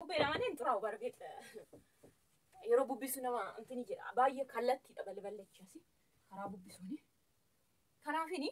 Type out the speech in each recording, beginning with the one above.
وبيلمان انتراو برجع يروبو بيسونا أنتني جرا باي خلت تبى بلبل لتشاسي خرابو بيسوني خرافيني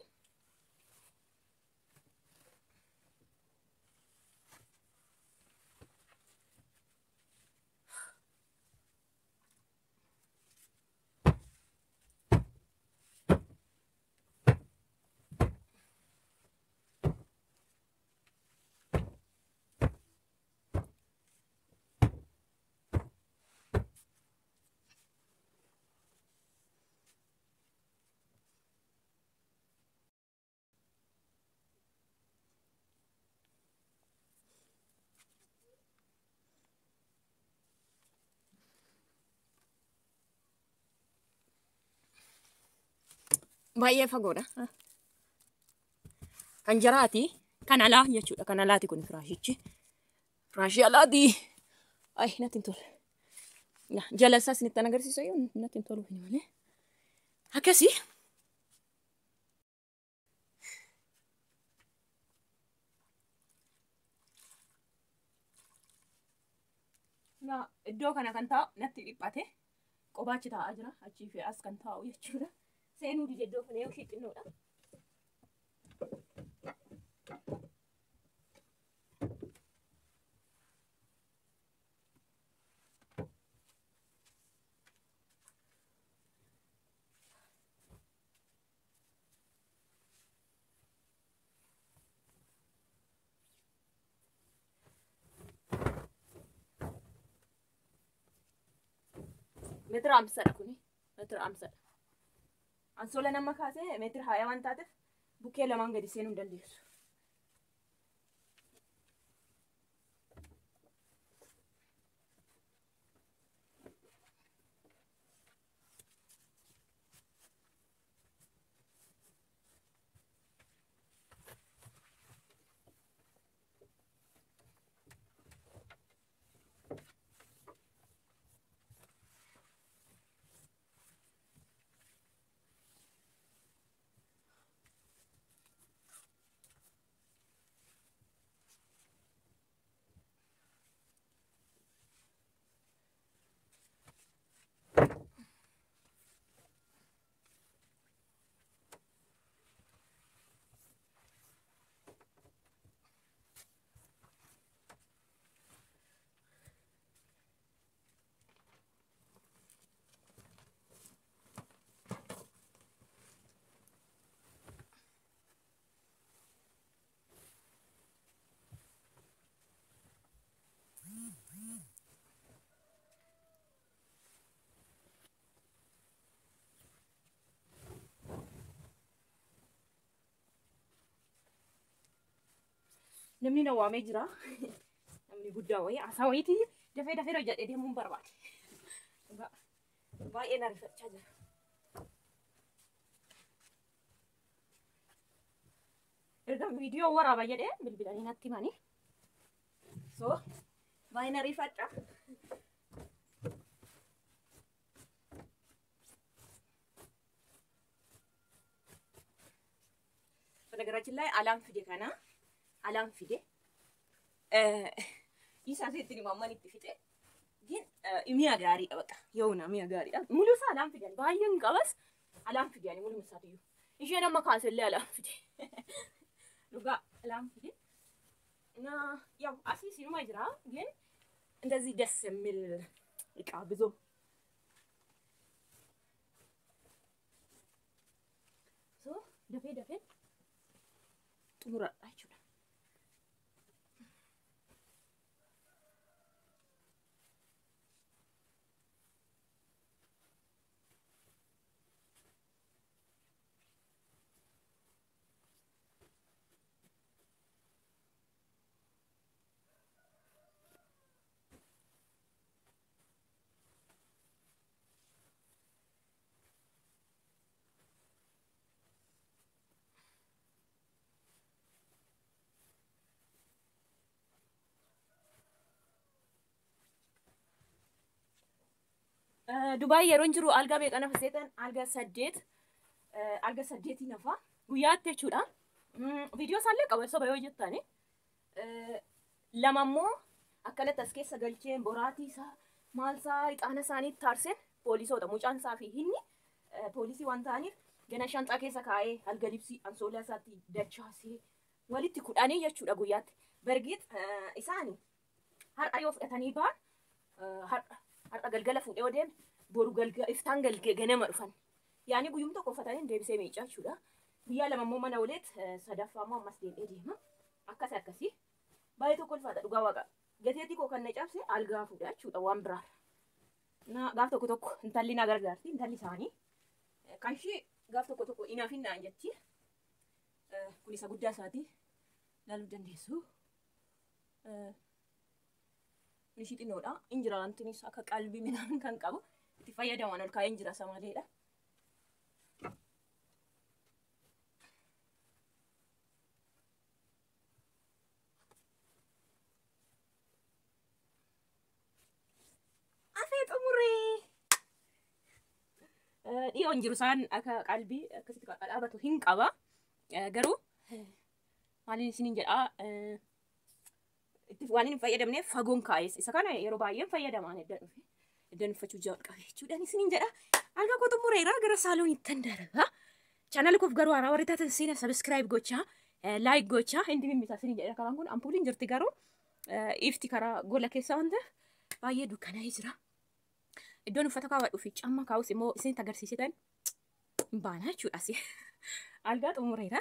باي فقورة كان جراتي كان على يشو كان على تكون فراشيتشي فراشي على دي أي نتين تول لا جلسة سنتنا قرسي سيون نتين تولو هنا ماله هكذي لا الدو كان كنتا نتي لبته قباتي تا أجرا أشي في أس كنتا ويشولا سينو دي جدو فنيو شيء تنولا متر أمسر كوني متر أمسر أنسولا نما كاسة متر حيوان تاتف بوكي لمان قدي سينو دنديس نمني نوامي جرا نمني قدامي عصاويتي دفع رجع دي هم برباك باي أنا رفعت شجر إذا فيديو ورا بجد بالبداية ناتي ماني so باي أنا رفعت فنقرأت الله علام فيديو كنا علام فيديو يسافرني ماما نتفيته جين إمي أجاري أبغى يونا مي أجاري مولو سالام فيديو باين قبس علام فيديو يعني مولو مسافيو إيش أنا ما كاسل لا علام فيديو لقى علام فيديو نا يا أسي سينو ما يجرا جين أنت زي دسمل يكابزو so دفع تمرة أشوف دبي يرون جرو ألقى بيك أنا فسيتن ألقى سديت نفا ويات تشودا فيديو سالك أو سبعة وجد تاني لما مو akkanatti as keessa galcheen boraatii isaa maal isaa ixaana isaanii taarseen poolisoota mucaan isaa fi inni poolisii waan ta'aniif gana shanxaa keessa kaa'ee halga dibsii ansoolaa isaatti dachaasee walitti kudhanii jechuudha guyyaatti. Bargiit isaanii har'a yoo fudhatanii ba'an har'a galgala fuudhee yoo deeme boru iftaan galgee ganama dhufan. Yaani guyyum tokko uffatanii deebisee miicaa jechuudha. Guyyaa lama immoo mana olet sadaffaa immoo ammas deebi'ee deema. Akkasii baay'ee tokko ulfaata dhugaa waaqa. Gateetti koo kan na cabse algaa fuudha jechuudha waan biraa. Gaaf tokko intalli na gargaarti intalli isaanii. Kan ishee gaaf tokko inaaf hin naan jetti. Kun isa guddaa isaati. Laaluu dandeessu. Ishii xinnoodha. Injiraantinis akka qalbii midhaan kan qabu itti fayyadaman ol kaa'ee injira samaleedha. Dhiyoon jiru isaan akka qalbii akkasitti dhaabatu hin qaba. Garuu maaliin isiniin jedhaa itti waan hin fayyadamneef fagoon kaa'es. Isa kana yeroo baay'een fayyadamaan eddan uffachuu jalqabe jechuudhaan isiniin jedha. Algaa koo xumureera gara saalooniitti darba. Chaanalii koof garuu haaraa warri taatan seena sabiskiraayib gochaa laayik gochaa hindi mimmisaa isiniin jedha. Karaan kun ampuuliin jirti garuu ifti karaa gola keessaa waan ta'eef baay'ee dukkanaa'ee jira. Iddoon uffata kaawwadhuu fi camma kaawus immoo isinitti agarsiisitan baana jechuudha. Algaa xumureera.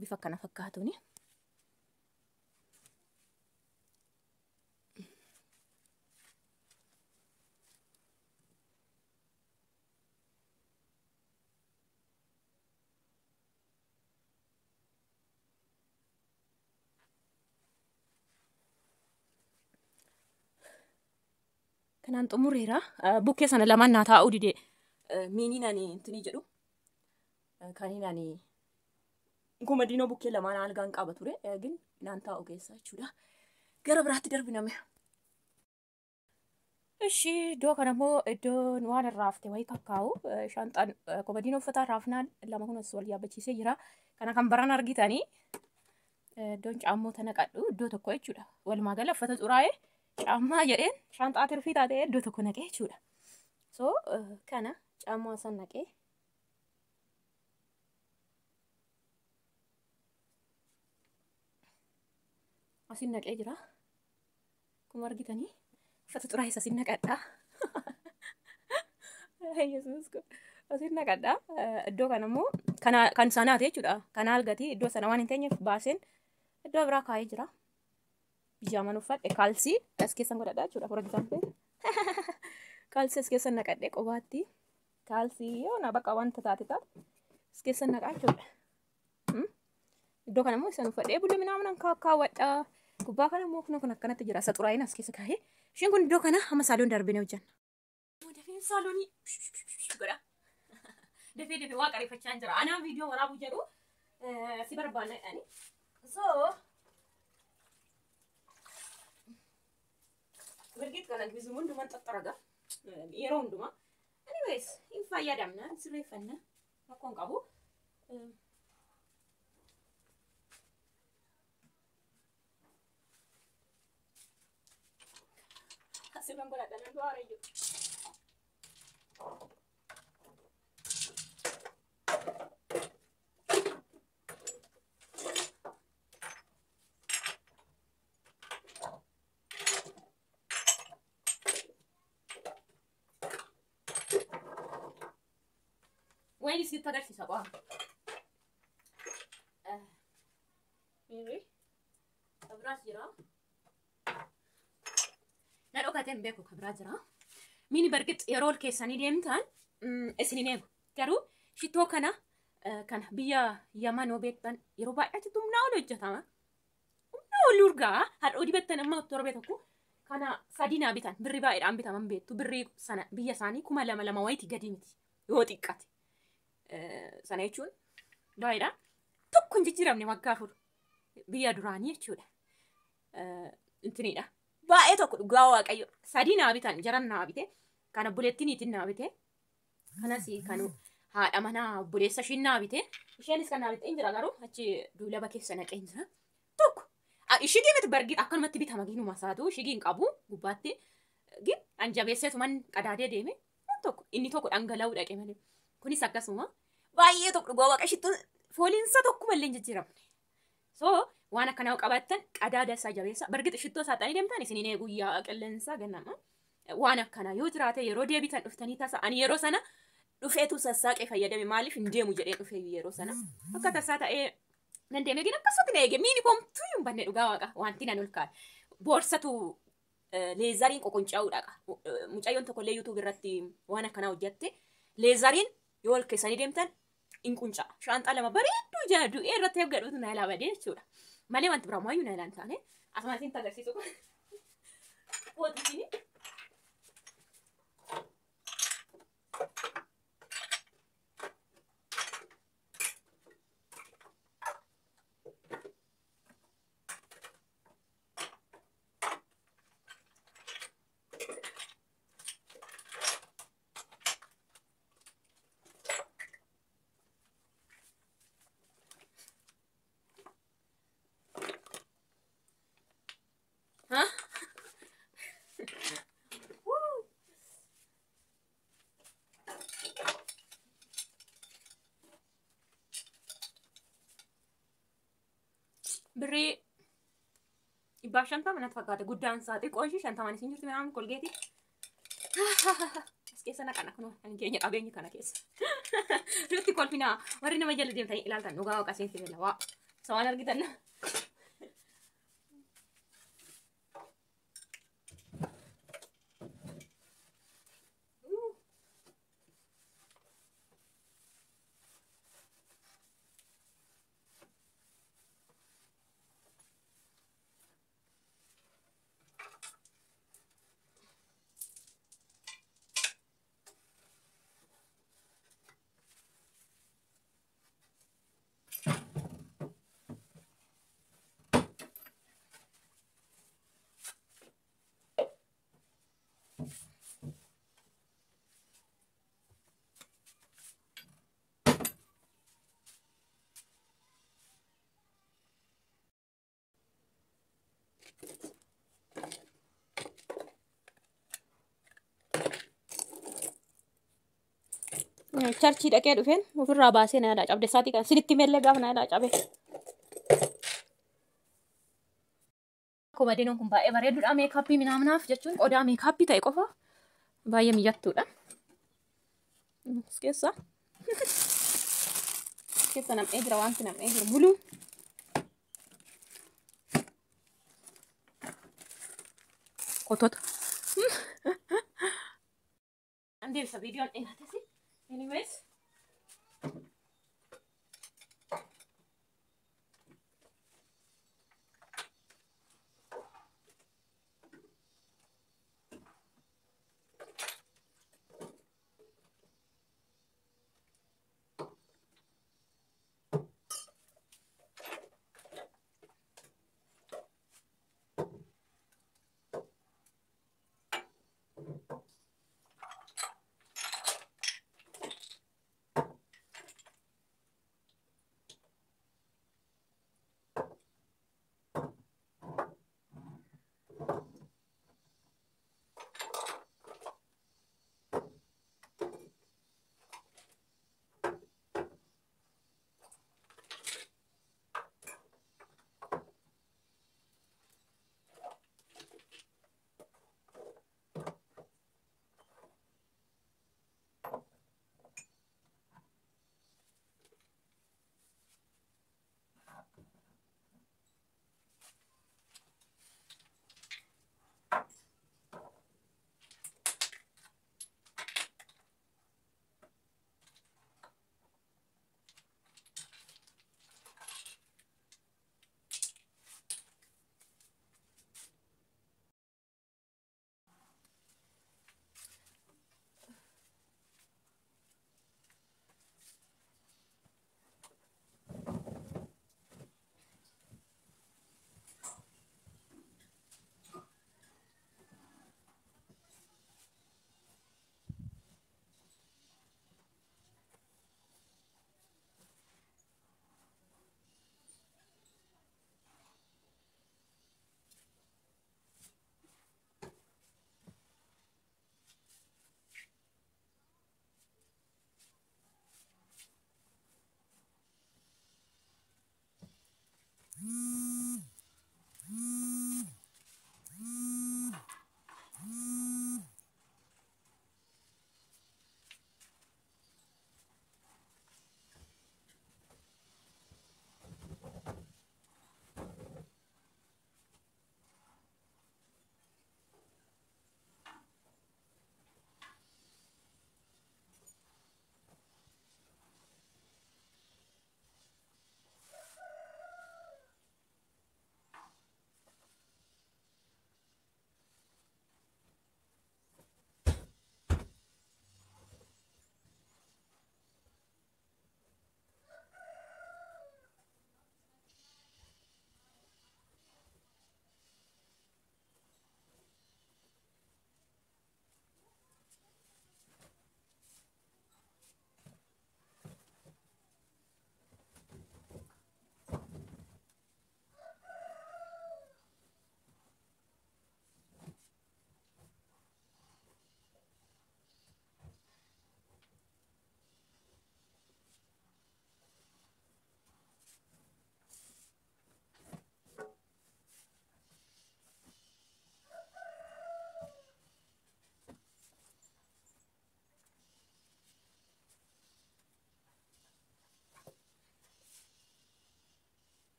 Bifa akkana fakkaatuuni. Kanaan xumureera. Bukkee sana lamaan naa taa'uu didee miiniin ani intini jedhu kaniin ani komodiinoo bukkee lamaan algaan qaba ture gin naan taa'u keessa jechuudha. Gara biraatti darbiname. Ishi iddoo kana immoo iddoon waan irraa hafte wayii kakkaa'u shanxaan komodiinoo uffataa raafnaan lama kunis wal yaabbachiisee jira. Kana kan baran argitanii iddoon caammoota naqadhu iddoo tokko jechuudha. Walumaa gala uffata xuraa'ee caammaa jedheen shanxaa tirfii taatee iddoo tokko naqee jechuudha. So kana caammaa san naqee asin naqee jira. Akkuma argitanii uffata xuraa'ee asin naqadha. Yesuus ko asin naqadha. Iddoo kana immoo kan sanaati jechuudha. Kana algati iddoo sana waan hin teenyeef baaseen iddoo biraa kaa'ee jira. Bijaaman uffadhe kaalsii as keessan godhadha jechuudha. For example kaalsii as keessan naqadhe qobaatti kaalsii yoo na bakka wanta taate taate as keessan naqaa jechuudha. Iddoo kana immoo isan uffadhee bulle minaaman kaawwadha. Gubbaa kana immoo kun akkanatti jira. Isa xuraa'een as keessa kaa'ee. Isheen kun iddoo kana hamma saaloon darbinee hojjanna. Dafeen saaloonii godha. Dafee waa qareeffachaa jira. Anaan viidiyoo waraabuu jedhu si barbaanna jedhani. So Birgit kana bizu hundumaan xaxxaraga. Yeroo hundumaa. Anyways, hin fayyadamna, sirreeffanna. Rakkoon qabu. Asirraan godhadha nan du'aara iyyuu. Wayni sitti agarsiisa qo'a. Kabiraas jira. Na dhokatee hin beeku kabiraa jira. Miini barqix yeroo ol keessanii deemtan isiniin eegu. Garuu shittoo kana biyya Yaman yoo beektan yeroo baay'eetti humnaa ol hojjetama. Humnaa ol urgaa har'oo dibattan amma torbee tokko kana sadii naa bitan birri baay'eedhaan bitaman beektu birri sana biyya isaanii 2,200 wayiiti gadi miti yoo xiqqate. Sana jechuun baay'eedhaan tokko hin jijjiiramne waggaa afur biyya duraanii jechuudha. Intiniidha. Baay'ee tokko dhugaa waaqayyo sadii naa bitan jaran naa bite kana buleettiniitiin naa bite kanas kan haadha manaa buleessa ishiin naa bite isheenis kan naa bite hin jira garuu achi duulaba keessa naqee jira tokko Shigii miti bargii akkanumatti bitama giinuma isaatu shigiin qabu gubbaatti gin anjabeesseetu man qadaadee deeme inni tokko dhangala'uu dhaqe malee kunis akkasuma baay'ee tokko dhugaa waaqa shittuu fooliinsa tokkuma illee hin jijjiiramne. So waan akkanaa qabattan qadaada isaa jabeessa bargii shittoo isaa xaanii deemtan isin guyyaa qilleensaa gannama waan akkanaa yoo jiraate yeroo deebitan dhuftanii tasa ani yeroo sana dhufeetu sassaaqee fayyadame maaliif hin deemu jedhee dhufee yeroo sana akka tasaa ta'ee nan deemee gin akkasumatti na eege miini komtuu hin banne dhugaa waaqa wanti nan ol kaa'e boorsatu leezariin qoqoncaa'uudha mucayyoon tokkollee yuutuub irratti waan akkanaa hojjette leezariin yoo ol keessanii deemtan in quncaa shaanxaa lama bareedduu jaaduu irratti eeggadhuutu na ilaa badee jechuudha malee wanti biraa maayyuu na ilaan taane asumaatiin agarsiisu wootiini. Birrii dhibbaa shanta manatti fakkaate guddaan isaa xiqqoon ishee shantamaan isin jirtu midhaan kolgeeti. As keessa naqana kun kan keenya qabeenyi kana keessa. Nutti kolfinaa warri nama jala deemtanii ilaaltan dhugaa waaqa seensi bella waa sawaan argitan. Charchii dhaqee dhufeen ofirraa baasee na yaadaa cabde isaatii kan sinitti meellee gaafa na yaadaa cabe. Akkuma adeemuun kun baay'ee bareeduudha. Meekaappii minaaminaaf jechuun qodaa meekaappii ta'e qofa baay'ee mijattuudha. Keessa nam'ee jira wanti nam'ee jiru muluu. Kotota. Andeebisa viidiyoon dheeratesi. Anyways.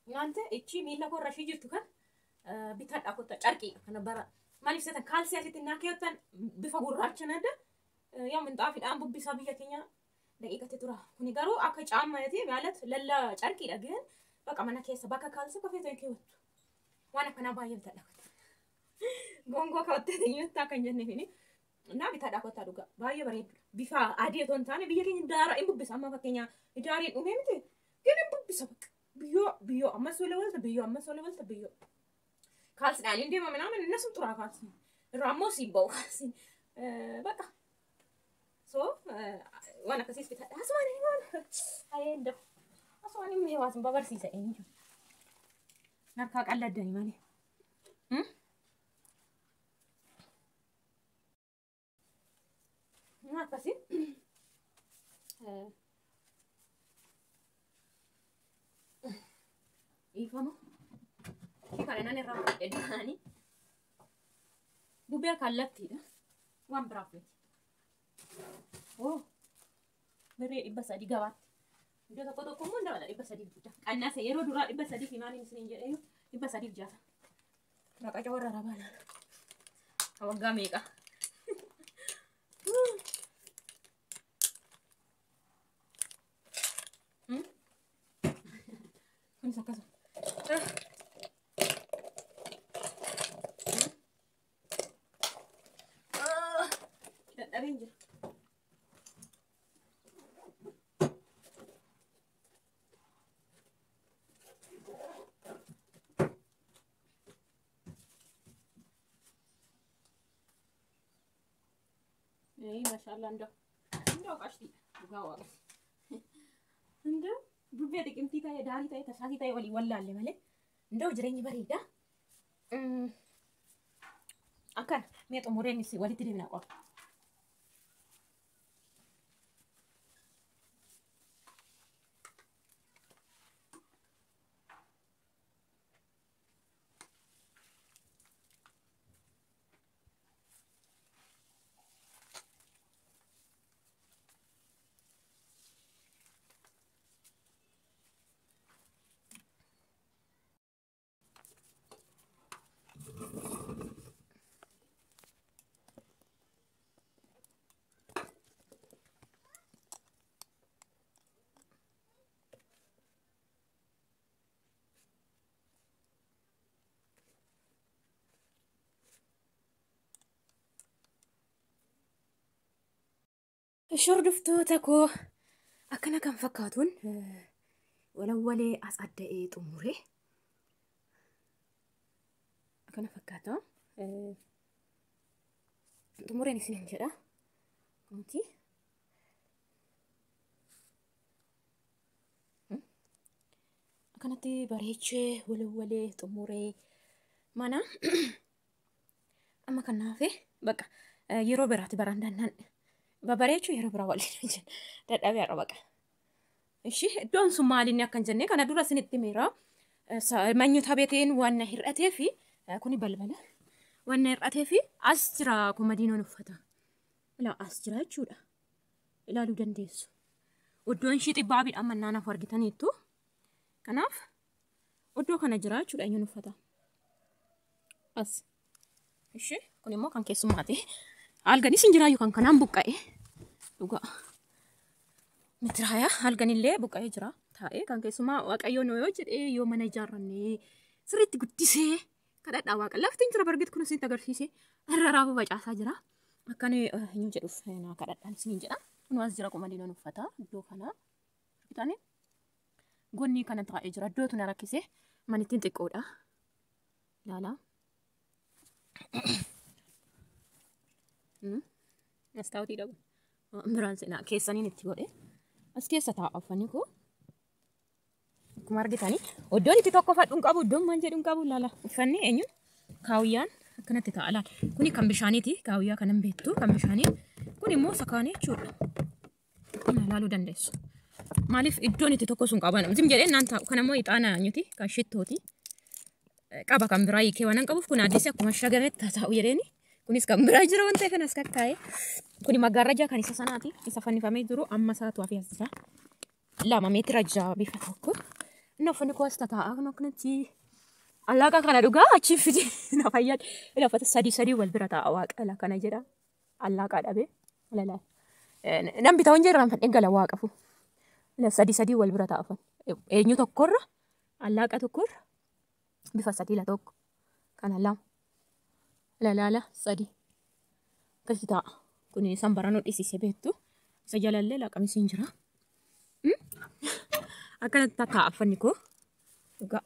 Nyaante ichi miila koo rashii jirtu kan bitadhaa kottaa carqii kana bara maaliif seetan kaalsii asitti naa keewwatan bifa gurraacha nada yaa minxaafiidhaan bubbisaa biyya keenya daqiiqatti tura. Kuni garuu akka caammayatee maalat lalla carqiidha gin bakka mana keessa bakka kaalsii kofeetan keewwattu. Waan akkanaa baay'ee bitadhaa kottaa. Gongoo kaawwattee nyaataa kan jennee fini. Naa bitadhaa kottaa dhugaa baay'ee bareedu. Bifa adii otoo hin taane biyya keenya daara hin bubbisa amma fakkeenya ijaariin dhumee miti gin hin bubbisa bakka. Biyyoo ammas wala walta biyyoo ካልስዳን እንዴ ምናምን እነሱም ጥሩ አካልስ ራሞ ሲባው ካልስ በቃ ሶ ዋና ከሲስ ቢታ አስማኒ አይ እንደ አስማኒ ሄዋስን ባበርሲ ሰይ እንጂ ነርካ ቀለደኝ ማኒ ማ ከሲ ይፈሙ Kalian ane rambut edani, bubur kalati dah, wan berapa? Oh, beri iba sadi gawat. Udah tak kotor komun dah, iba sadi budak. Karena saya ero dura iba sadi gimana ni sini je, iba sadi jasa. Nak aja orang raban. Awak game kah? Kun sakit. Arrange. ማሻአላ እንደው ቃሽቲ ጋዋ እንደው ዱቤ ጥቅምቲታ የዳሪታ ተሳሲታ ወሊ ወላለ ማለት እንደው ጅረኝ በሪዳ አካን ሜጦ ሞሬንሲ ወሊ ትዲና ቆ Shorduftoota koo akkana kan fakkaatuun walawwalee as adda'ee xumure akkana fakkaata xumureen isin jedha kunti akkanatti bareechee walawwalee xumure mana amma kanaafe bakka yeroo biraatti barandannaan babareechu yeroo biraa waliin jira dadhabee arba baqa እሺ ዶን ሱማሊን ያከን ጀኔ kana dura sinitti mira manyuta beeteen waan hir'atee fi kuni balbala waan hir'atee fi as jira komadiinoon uffata ila as jira jechuudha ilaaluu dandeessu iddoon shi xibbaabii amma naanaaf argitaniittu kanaaf iddoo kana jira jechuudha eenyuun uffata as እሺ kun immoo kan keessumaati alganis injiraayu kan kanaan buqqa'e dhugaa mitraya alganillee buqqa'ee jira taa'ee kan keessumaa waaqayyoon yoo jedhee yoo mana ijaarranne sirriitti guddisee kadhadhaa waaqa lafti injira bargit kun isin agarsiise irra raafuu facaasaa jira akkan hin jedhuuf na kadhadhaan isin jedha kun waas jira komadiinoon uffata iddoo kana argitanii gonni kana taa'ee jira iddootu na rakkise manittiin xiqqoodha laala Astauti dhabu. Biraan seenaa keessaniin itti godhe. As keessa taa'aa uffanni koo. Akkuma argitanii iddoon itti tokko fadhuun qabu iddoon maal jedhuun qabu laala. Uffanni eenyuun kaawuyyaan akkanatti taa'a laala. Kuni kan bishaaniiti kaawuyyaa kanan beektu kan bishaanii. Kun immoo sakaanii jechuudha. Kana ilaaluu dandeessu. Maaliif iddoon itti tokko sun qaban zim jedhee naan taa'u kanammoo ixaana nyuti kan shittooti. Qaba kan biraa hiikee waan qabuuf kun addisi akkuma shagametti taa'u jedheeni. Kunis kan biraa jira waan ta'eef as kakkaa'e. Kuni maggaarrajaa kan isa sanaati. Isa fannifamee jiru amma isaatu hafi as jira. 2 meetira jaha bifa tokko. uffanni koo as taa'aa kan akkanatti allaaqa kana dhugaa achi fidi na fayyada. Laffata sadii wal bira taa'a waaqa kana jedha. Allaaqa dhabe. Nam bitaa hin jirran fadheen gala waaqafu. Sadii wal bira taa'afan. Eenyu tokkorra allaaqa tokkorra bifa sadii la tokko. Kana lama. Sadii. Akkasii taa'a. Kun sanbara nodhisiise beektu. Isa jalallee laqamsi hin jira. Akkanatti taa'a uffanni koo. Dhugaa.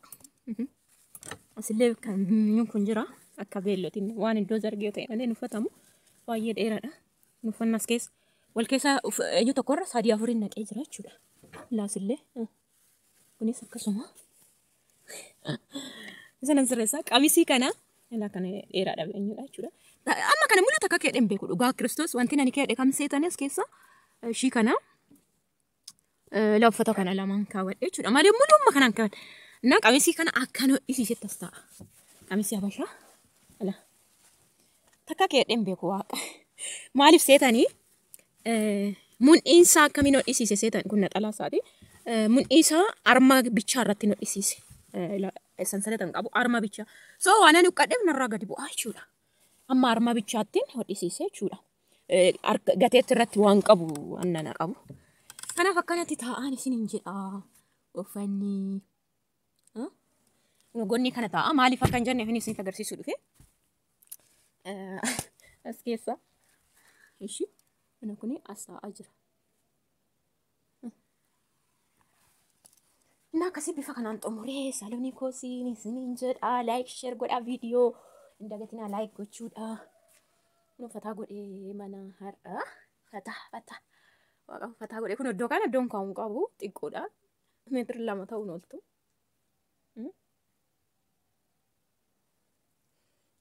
Asillee kan kun jira. Akka beellotiin waan iddoo zargee ta'e malee uffatamu baay'ee dheeraadha. Uffanni as keessa wal keessa eenyu tokkorra 3-4 naqee jira jechuudha. Laasillee kunis akkasuma. Sanan sirreessaa qamisii kana ilaa kana dheeraadha eenyudha jechuudha. Amma kana mul'ata akka keedhen beeku dhugaa Kiristoos wanti nani keedhe kam seetanii as keessa shii kana uffata kana lamaan kaawwadhe jechuudha. Malee mul'umma kanaan kaawwadhe. Na qamisii kana akkana isiisetti as taa'a. Qamisii habashaa. Takka keedhen beeku waaqa. Maaliif seetanii mun'iinsaa akkamiin hodhisiise seetan kun naxalaa isaati. Mun'iinsaa arma bichaa irratti hodhisiise. Sansalatan qabu arma bichaa. So waan ani uqqadheef narraa gadi bu'aa jechuudha. Amma arma bichaattiin hodhisiise jechuudha. Gateetti irratti waan qabu annana qabu. Kanaaf akkanatti taa'aan isin hin jedhaa. Uffanni. Gonni kana taa'a maaliif akka hin jenne isin agarsiisuu dhufe. As keessa. Ishi. Ana kuni as taa'aa jira. Nah kasih bifa kanan xumuree saloni koosiin isiniin jedhaa like share godhaa viidiyoo hin dagatinaa like gochuudha. Nu fataa godhee mana har'a fataa godhee kun iddoo kana iddoon kaa'uun qabu xiqqoodha. Meetira 2 ta'uun ooltu.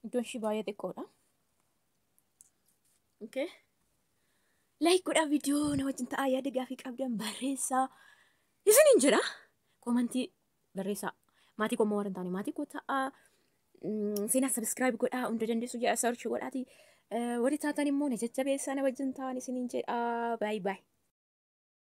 Iddoon ishii baay'ee xiqqoodha. Okay. Like godhaa viidiyoo na wajjin ta'aa yaada gaafii qabdan barreessaa isiniin jedhaa. Komantii barreessaa. Maatii koo warra hin taane maatii koo ta'a. Seenaa subscribe godhaa hunda dandeessu jedha search godhaati. Warri taatan immoo na jajjabeessaa na wajjin ta'an isiniin jedha. Bye bye.